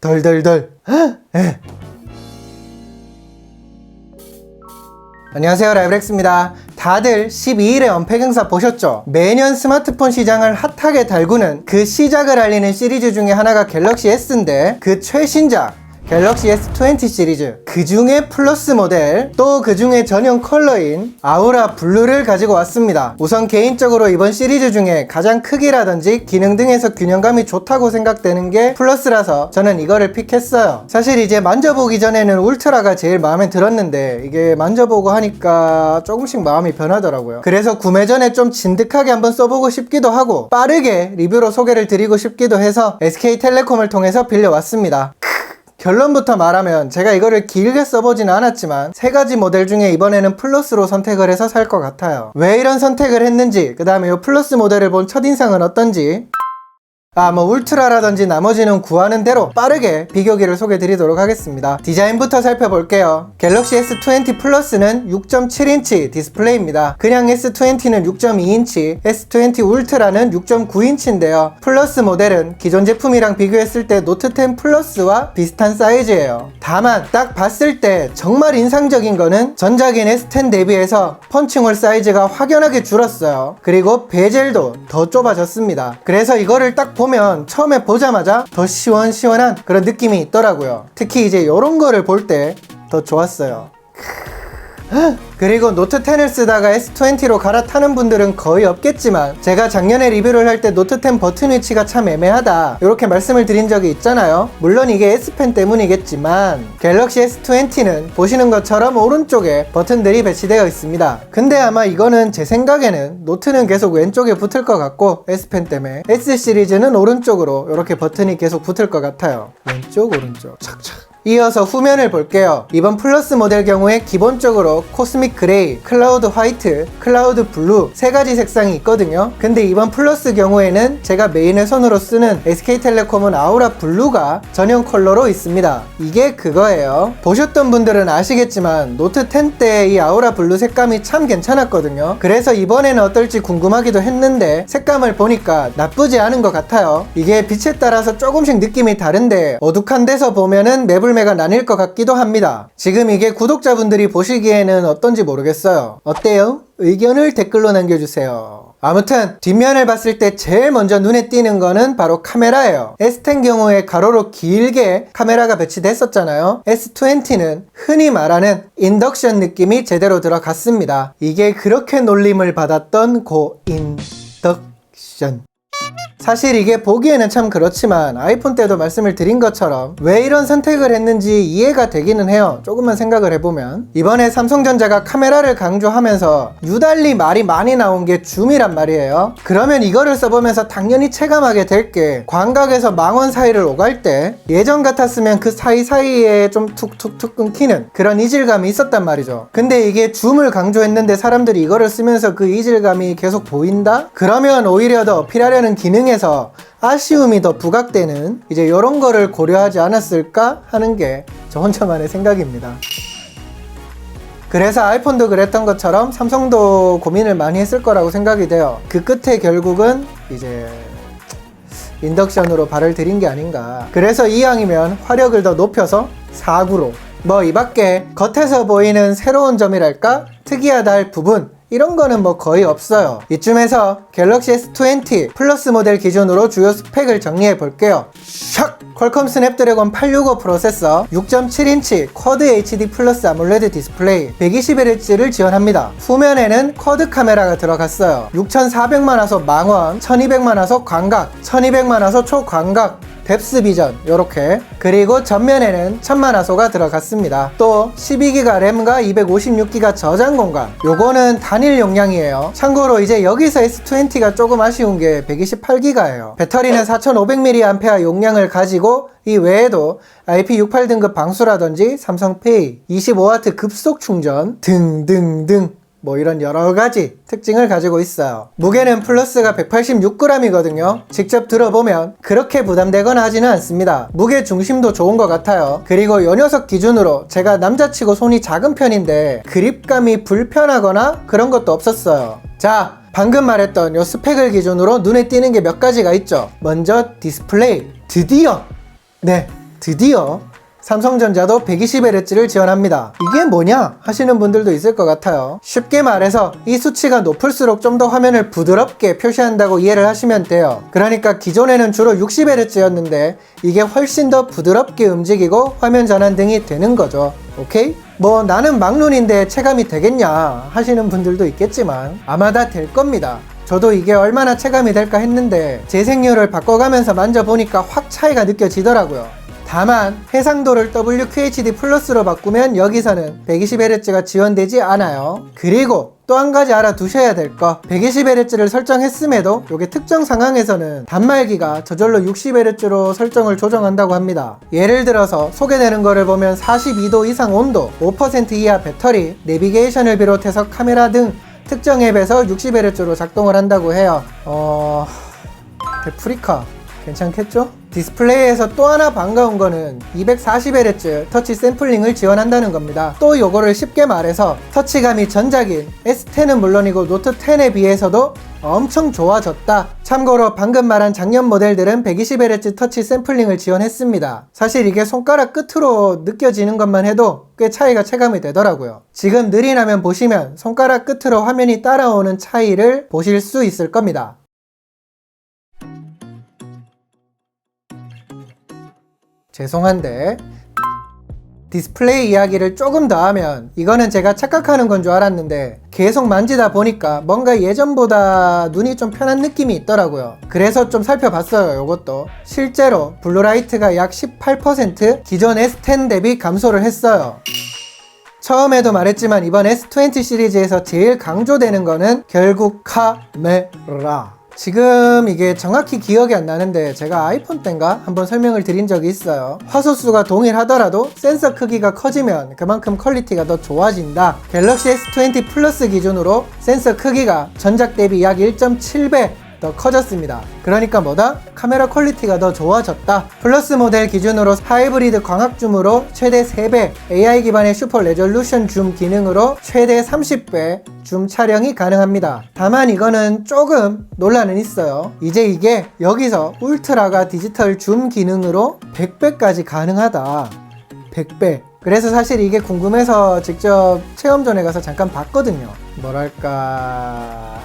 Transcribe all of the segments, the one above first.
덜덜덜. 안녕하세요, 라이브렉스입니다. 다들 12일에 언팩 행사 보셨죠? 매년 스마트폰 시장을 핫하게 달구는 그 시작을 알리는 시리즈 중에 하나가 갤럭시 S인데 그 최신작 갤럭시 S20 시리즈, 그 중에 플러스 모델, 또 그 중에 전용 컬러인 아우라 블루를 가지고 왔습니다. 우선 개인적으로 이번 시리즈 중에 가장 크기라든지 기능 등에서 균형감이 좋다고 생각되는 게 플러스라서 저는 이거를 픽했어요. 사실 이제 만져보기 전에는 울트라가 제일 마음에 들었는데 이게 만져보고 하니까 조금씩 마음이 변하더라고요. 그래서 구매 전에 좀 진득하게 한번 써보고 싶기도 하고 빠르게 리뷰로 소개를 드리고 싶기도 해서 SK텔레콤을 통해서 빌려왔습니다. 결론부터 말하면 제가 이거를 길게 써보지는 않았지만 세 가지 모델 중에 이번에는 플러스로 선택을 해서 살 것 같아요. 왜 이런 선택을 했는지, 그 다음에 이 플러스 모델을 본 첫인상은 어떤지, 울트라라든지 나머지는 구하는 대로 빠르게 비교기를 소개해 드리도록 하겠습니다. 디자인부터 살펴볼게요. 갤럭시 S20 플러스는 6.7인치 디스플레이입니다. 그냥 S20는 6.2인치, S20 울트라는 6.9인치인데요. 플러스 모델은 기존 제품이랑 비교했을 때 노트 10 플러스와 비슷한 사이즈예요. 다만 딱 봤을 때 정말 인상적인 거는 전작인 S10 대비해서 펀칭홀 사이즈가 확연하게 줄었어요. 그리고 베젤도 더 좁아졌습니다. 그래서 이거를 딱 보면 처음에 보자마자 더 시원시원한 그런 느낌이 있더라고요. 특히 이제 요런 거를 볼 때 더 좋았어요. 그리고 노트 10을 쓰다가 S20로 갈아타는 분들은 거의 없겠지만 제가 작년에 리뷰를 할 때 노트 10 버튼 위치가 참 애매하다 이렇게 말씀을 드린 적이 있잖아요. 물론 이게 S펜 때문이겠지만 갤럭시 S20는 보시는 것처럼 오른쪽에 버튼들이 배치되어 있습니다. 근데 아마 이거는 제 생각에는 노트는 계속 왼쪽에 붙을 것 같고 S펜 때문에 S 시리즈는 오른쪽으로 이렇게 버튼이 계속 붙을 것 같아요. 왼쪽 오른쪽 착착. 이어서 후면을 볼게요. 이번 플러스 모델 경우에 기본적으로 코스믹 그레이, 클라우드 화이트, 클라우드 블루 세 가지 색상이 있거든요. 근데 이번 플러스 경우에는 제가 메인의 손으로 쓰는 SK텔레콤은 아우라 블루가 전용 컬러로 있습니다. 이게 그거예요. 보셨던 분들은 아시겠지만 노트 10 때 이 아우라 블루 색감이 참 괜찮았거든요. 그래서 이번에는 어떨지 궁금하기도 했는데 색감을 보니까 나쁘지 않은 것 같아요. 이게 빛에 따라서 조금씩 느낌이 다른데 어둑한 데서 보면은 매불매가 나뉠 것 같기도 합니다. 지금 이게 구독자분들이 보시기에는 어떤지 모르겠어요. 어때요? 의견을 댓글로 남겨주세요. 아무튼 뒷면을 봤을 때 제일 먼저 눈에 띄는 거는 바로 카메라예요. S10 경우에 가로로 길게 카메라가 배치됐었잖아요. S20는 흔히 말하는 인덕션 느낌이 제대로 들어갔습니다. 이게 그렇게 놀림을 받았던 고인덕션. 사실 이게 보기에는 참 그렇지만 아이폰 때도 말씀을 드린 것처럼 왜 이런 선택을 했는지 이해가 되기는 해요. 조금만 생각을 해보면 이번에 삼성전자가 카메라를 강조하면서 유달리 말이 많이 나온 게 줌이란 말이에요. 그러면 이거를 써보면서 당연히 체감하게 될 게 광각에서 망원 사이를 오갈 때 예전 같았으면 그 사이사이에 좀 툭툭툭 끊기는 그런 이질감이 있었단 말이죠. 근데 이게 줌을 강조했는데 사람들이 이거를 쓰면서 그 이질감이 계속 보인다? 그러면 오히려 더 어필하려는 기능에서 아쉬움이 더 부각되는 이제 이런 거를 고려하지 않았을까 하는 게 저 혼자만의 생각입니다. 그래서 아이폰도 그랬던 것처럼 삼성도 고민을 많이 했을 거라고 생각이 돼요. 그 끝에 결국은 이제 인덕션으로 발을 들인 게 아닌가. 그래서 이왕이면 화력을 더 높여서 4구로 이 밖에 겉에서 보이는 새로운 점이랄까? 특이하다 할 부분 이런 거는 거의 없어요. 이쯤에서 갤럭시 S20 플러스 모델 기준으로 주요 스펙을 정리해 볼게요. 샥! 퀄컴 스냅드래곤 865 프로세서, 6.7인치 쿼드 HD 플러스 아몰레드 디스플레이, 120Hz를 지원합니다. 후면에는 쿼드 카메라가 들어갔어요. 6400만화소 망원, 1200만화소 광각, 1200만화소 초광각, 뎁스 비전 요렇게. 그리고 전면에는 1000만화소가 들어갔습니다. 또 12기가 램과 256기가 저장 공간, 요거는 단일 용량이에요. 참고로 이제 여기서 S20가 조금 아쉬운 게 128기가예요 배터리는 4500mAh 용량을 가지고 이 외에도 IP68 등급 방수라든지 삼성페이, 25W 급속 충전 등등등 이런 여러가지 특징을 가지고 있어요. 무게는 플러스가 186g이거든요. 직접 들어보면 그렇게 부담되거나 하지는 않습니다. 무게 중심도 좋은 것 같아요. 그리고 이 녀석 기준으로 제가 남자치고 손이 작은 편인데 그립감이 불편하거나 그런 것도 없었어요. 자, 방금 말했던 이 스펙을 기준으로 눈에 띄는 게 몇 가지가 있죠. 먼저 디스플레이. 드디어 드디어 삼성전자도 120Hz를 지원합니다. 이게 뭐냐 하시는 분들도 있을 것 같아요. 쉽게 말해서 이 수치가 높을수록 좀 더 화면을 부드럽게 표시한다고 이해를 하시면 돼요. 그러니까 기존에는 주로 60Hz였는데 이게 훨씬 더 부드럽게 움직이고 화면 전환 등이 되는 거죠. 오케이? 뭐 나는 막눈인데 체감이 되겠냐 하시는 분들도 있겠지만 아마 다 될 겁니다. 저도 이게 얼마나 체감이 될까 했는데 재생률을 바꿔가면서 만져보니까 확 차이가 느껴지더라고요. 다만 해상도를 WQHD 플러스로 바꾸면 여기서는 120Hz가 지원되지 않아요. 그리고 또 한 가지 알아두셔야 될 거, 120Hz를 설정했음에도 이게 특정 상황에서는 단말기가 저절로 60Hz로 설정을 조정한다고 합니다. 예를 들어서 소개되는 거를 보면 42도 이상 온도, 5% 이하 배터리, 내비게이션을 비롯해서 카메라 등 특정 앱에서 60Hz로 작동을 한다고 해요. 데프리카 괜찮겠죠? 디스플레이에서 또 하나 반가운 거는 240Hz 터치 샘플링을 지원한다는 겁니다. 또 요거를 쉽게 말해서 터치감이 전작인 S10은 물론이고 노트 10에 비해서도 엄청 좋아졌다. 참고로 방금 말한 작년 모델들은 120Hz 터치 샘플링을 지원했습니다. 사실 이게 손가락 끝으로 느껴지는 것만 해도 꽤 차이가 체감이 되더라고요. 지금 느린 화면 보시면 손가락 끝으로 화면이 따라오는 차이를 보실 수 있을 겁니다. 죄송한데 디스플레이 이야기를 조금 더 하면 이거는 제가 착각하는 건 줄 알았는데 계속 만지다 보니까 뭔가 예전보다 눈이 좀 편한 느낌이 있더라고요. 그래서 좀 살펴봤어요. 이것도 실제로 블루라이트가 약 18% 기존 S10 대비 감소를 했어요. 처음에도 말했지만 이번 S20 시리즈에서 제일 강조되는 거는 결국 카메라. 지금 이게 정확히 기억이 안 나는데 제가 아이폰 땐가 한번 설명을 드린 적이 있어요. 화소수가 동일하더라도 센서 크기가 커지면 그만큼 퀄리티가 더 좋아진다. 갤럭시 S20 플러스 기준으로 센서 크기가 전작 대비 약 1.7배 더 커졌습니다. 그러니까 뭐다? 카메라 퀄리티가 더 좋아졌다. 플러스 모델 기준으로 하이브리드 광학줌으로 최대 3배, AI 기반의 슈퍼 레졸루션 줌 기능으로 최대 30배 줌 촬영이 가능합니다. 다만 이거는 조금 논란은 있어요. 이제 이게 여기서 울트라가 디지털 줌 기능으로 100배까지 가능하다. 100배. 그래서 사실 이게 궁금해서 직접 체험존에 가서 잠깐 봤거든요. 뭐랄까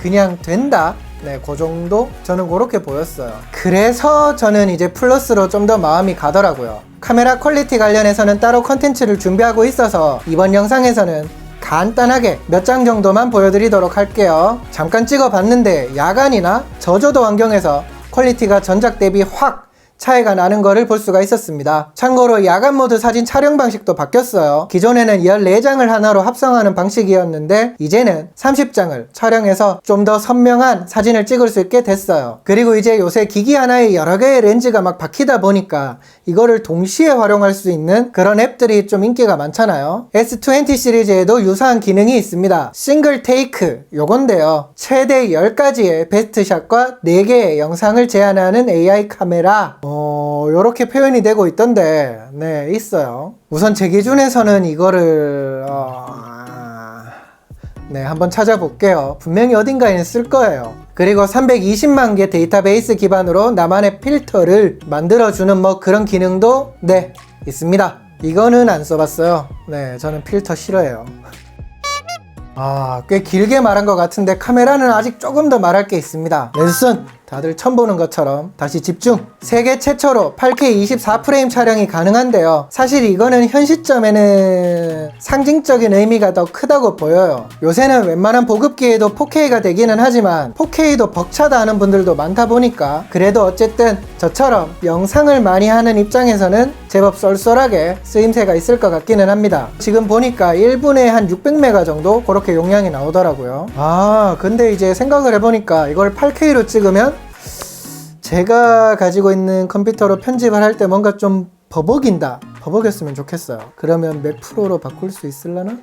그냥 된다? 네, 그 정도? 저는 그렇게 보였어요. 그래서 저는 이제 플러스로 좀 더 마음이 가더라고요. 카메라 퀄리티 관련해서는 따로 컨텐츠를 준비하고 있어서 이번 영상에서는 간단하게 몇 장 정도만 보여드리도록 할게요. 잠깐 찍어봤는데 야간이나 저조도 환경에서 퀄리티가 전작 대비 확 차이가 나는 거를 볼 수가 있었습니다. 참고로 야간 모드 사진 촬영 방식도 바뀌었어요. 기존에는 14장을 하나로 합성하는 방식이었는데 이제는 30장을 촬영해서 좀 더 선명한 사진을 찍을 수 있게 됐어요. 그리고 이제 요새 기기 하나에 여러 개의 렌즈가 막 박히다 보니까 이거를 동시에 활용할 수 있는 그런 앱들이 좀 인기가 많잖아요. S20 시리즈에도 유사한 기능이 있습니다. 싱글 테이크 요건데요. 최대 10가지의 베스트샷과 4개의 영상을 제한하는 AI 카메라. 요렇게 표현이 되고 있던데 네 있어요. 우선 제 기준에서는 이거를 네 한번 찾아볼게요. 분명히 어딘가에 쓸 거예요. 그리고 320만 개 데이터베이스 기반으로 나만의 필터를 만들어주는 뭐 그런 기능도 네 있습니다. 이거는 안 써봤어요. 네 저는 필터 싫어해요. 꽤 길게 말한 것 같은데 카메라는 아직 조금 더 말할 게 있습니다. 랜선! 다들 처음 보는 것처럼 다시 집중! 세계 최초로 8K 24프레임 촬영이 가능한데요. 사실 이거는 현 시점에는 상징적인 의미가 더 크다고 보여요. 요새는 웬만한 보급기에도 4K가 되기는 하지만 4K도 벅차다 하는 분들도 많다 보니까 그래도 어쨌든 저처럼 영상을 많이 하는 입장에서는 제법 쏠쏠하게 쓰임새가 있을 것 같기는 합니다. 지금 보니까 1분에 한 600메가 정도 그렇게 용량이 나오더라고요. 근데 이제 생각을 해보니까 이걸 8K로 찍으면 제가 가지고 있는 컴퓨터로 편집을 할 때 뭔가 좀 버벅였으면 좋겠어요. 그러면 몇 프로로 바꿀 수 있을라나?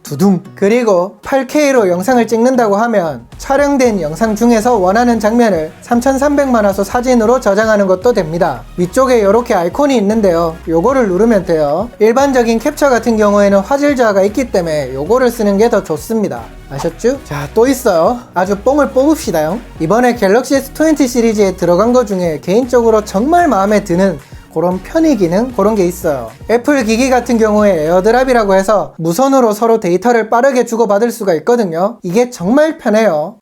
두둥. 그리고 8K로 영상을 찍는다고 하면 촬영된 영상 중에서 원하는 장면을 3300만 화소 사진으로 저장하는 것도 됩니다. 위쪽에 이렇게 아이콘이 있는데요. 요거를 누르면 돼요. 일반적인 캡처 같은 경우에는 화질 저하가 있기 때문에 요거를 쓰는 게 더 좋습니다. 아셨죠? 자, 또 있어요. 아주 뽕을 뽑읍시다요. 이번에 갤럭시 S20 시리즈에 들어간 것 중에 개인적으로 정말 마음에 드는 그런 편의 기능 그런 게 있어요. 애플 기기 같은 경우에 에어드랍이라고 해서 무선으로 서로 데이터를 빠르게 주고받을 수가 있거든요. 이게 정말 편해요.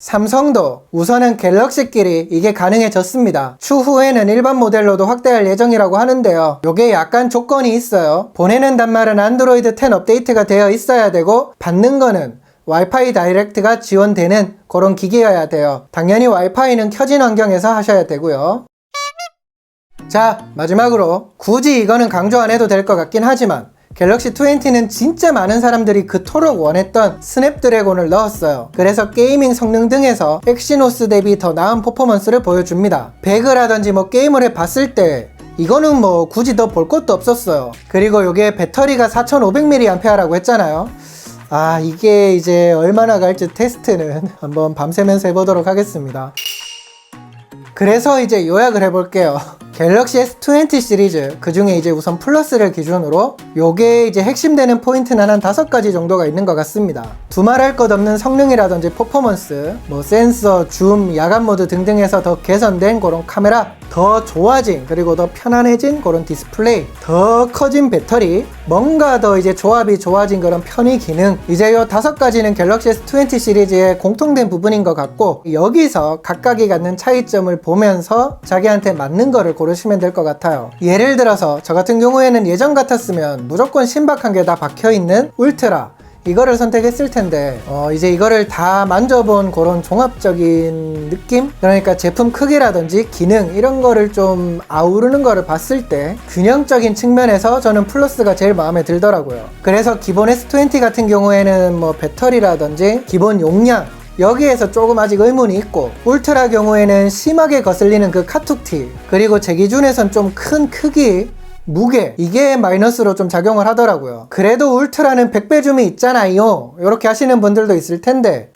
삼성도 우선은 갤럭시끼리 이게 가능해졌습니다. 추후에는 일반 모델로도 확대할 예정이라고 하는데요. 요게 약간 조건이 있어요. 보내는 단말은 안드로이드 10 업데이트가 되어 있어야 되고 받는 거는 와이파이 다이렉트가 지원되는 그런 기기여야 돼요. 당연히 와이파이는 켜진 환경에서 하셔야 되고요. 자, 마지막으로 굳이 이거는 강조 안 해도 될 것 같긴 하지만 갤럭시 20는 진짜 많은 사람들이 그토록 원했던 스냅드래곤을 넣었어요. 그래서 게이밍 성능 등에서 엑시노스 대비 더 나은 퍼포먼스를 보여줍니다. 배그라든지 뭐 게임을 해봤을 때 이거는 뭐 굳이 더 볼 것도 없었어요. 그리고 이게 배터리가 4500mAh라고 했잖아요. 이게 이제 얼마나 갈지 테스트는 한번 밤새면서 해보도록 하겠습니다. 그래서 이제 요약을 해볼게요. 갤럭시 S20 시리즈, 그 중에 이제 우선 플러스를 기준으로 요게 이제 핵심되는 포인트는 한 5가지 정도가 있는 것 같습니다. 두말할 것 없는 성능이라든지 퍼포먼스, 뭐 센서, 줌, 야간 모드 등등에서 더 개선된 그런 카메라, 더 좋아진 그리고 더 편안해진 그런 디스플레이, 더 커진 배터리, 뭔가 더 이제 조합이 좋아진 그런 편의 기능, 이제 요 5가지는 갤럭시 S20 시리즈의 공통된 부분인 것 같고 여기서 각각이 갖는 차이점을 보면서 자기한테 맞는 거를 고르시면 될 것 같아요. 예를 들어서 저 같은 경우에는 예전 같았으면 무조건 신박한 게 다 박혀있는 울트라 이거를 선택했을 텐데 이제 이거를 다 만져본 그런 종합적인 느낌? 그러니까 제품 크기라든지 기능 이런 거를 좀 아우르는 거를 봤을 때 균형적인 측면에서 저는 플러스가 제일 마음에 들더라고요. 그래서 기본 S20 같은 경우에는 뭐 배터리라든지 기본 용량 여기에서 조금 아직 의문이 있고 울트라 경우에는 심하게 거슬리는 그 카툭티 그리고 제 기준에선 좀 큰 크기 무게 이게 마이너스로 좀 작용을 하더라고요. 그래도 울트라는 100배 줌이 있잖아요 이렇게 하시는 분들도 있을 텐데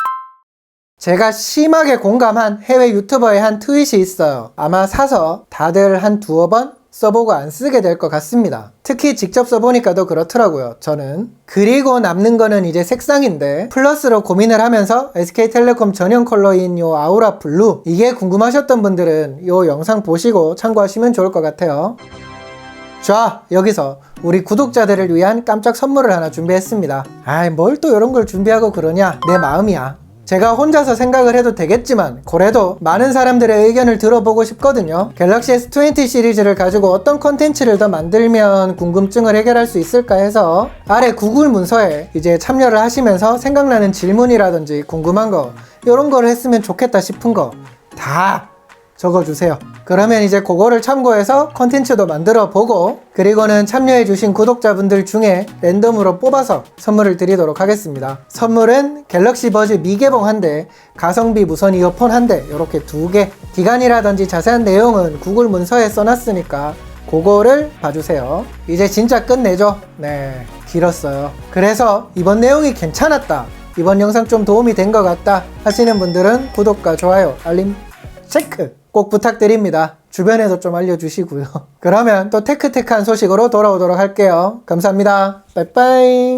제가 심하게 공감한 해외 유튜버의 한 트윗이 있어요. 아마 사서 다들 한 두어 번 써보고 안 쓰게 될 것 같습니다. 특히 직접 써보니까 더 그렇더라고요, 저는. 그리고 남는 거는 이제 색상인데 플러스로 고민을 하면서 SK텔레콤 전용 컬러인 요 아우라 블루 이게 궁금하셨던 분들은 요 영상 보시고 참고하시면 좋을 것 같아요. 자, 여기서 우리 구독자들을 위한 깜짝 선물을 하나 준비했습니다. 뭘 또 이런 걸 준비하고 그러냐, 내 마음이야. 제가 혼자서 생각을 해도 되겠지만 그래도 많은 사람들의 의견을 들어보고 싶거든요. 갤럭시 S20 시리즈를 가지고 어떤 컨텐츠를 더 만들면 궁금증을 해결할 수 있을까 해서 아래 구글 문서에 이제 참여를 하시면서 생각나는 질문이라든지 궁금한 거 이런 걸 했으면 좋겠다 싶은 거 다 적어주세요. 그러면 이제 그거를 참고해서 컨텐츠도 만들어 보고 그리고는 참여해주신 구독자분들 중에 랜덤으로 뽑아서 선물을 드리도록 하겠습니다. 선물은 갤럭시 버즈 미개봉 한 대, 가성비 무선 이어폰 한 대 이렇게 2개 기간이라든지 자세한 내용은 구글 문서에 써놨으니까 그거를 봐주세요. 이제 진짜 끝내죠. 네, 길었어요. 그래서 이번 내용이 괜찮았다, 이번 영상 좀 도움이 된 것 같다 하시는 분들은 구독과 좋아요, 알림 체크 꼭 부탁드립니다. 주변에도 좀 알려주시고요. 그러면 또 테크테크한 소식으로 돌아오도록 할게요. 감사합니다. 빠이빠이.